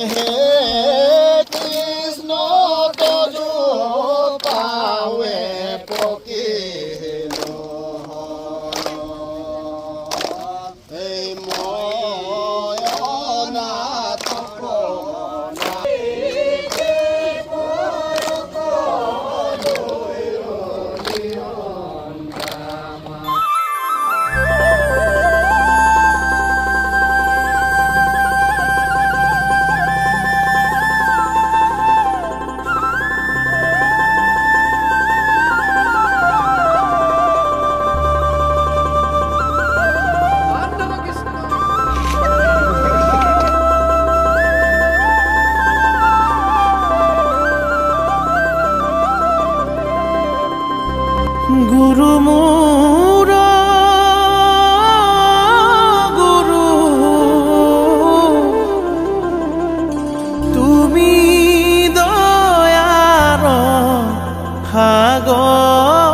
হে কৃষ্ণ তজু পাৱে পকিলো এই ময়নাথ গুৰু মোৰ গুৰু তুমি দয়াৰ সাগৰ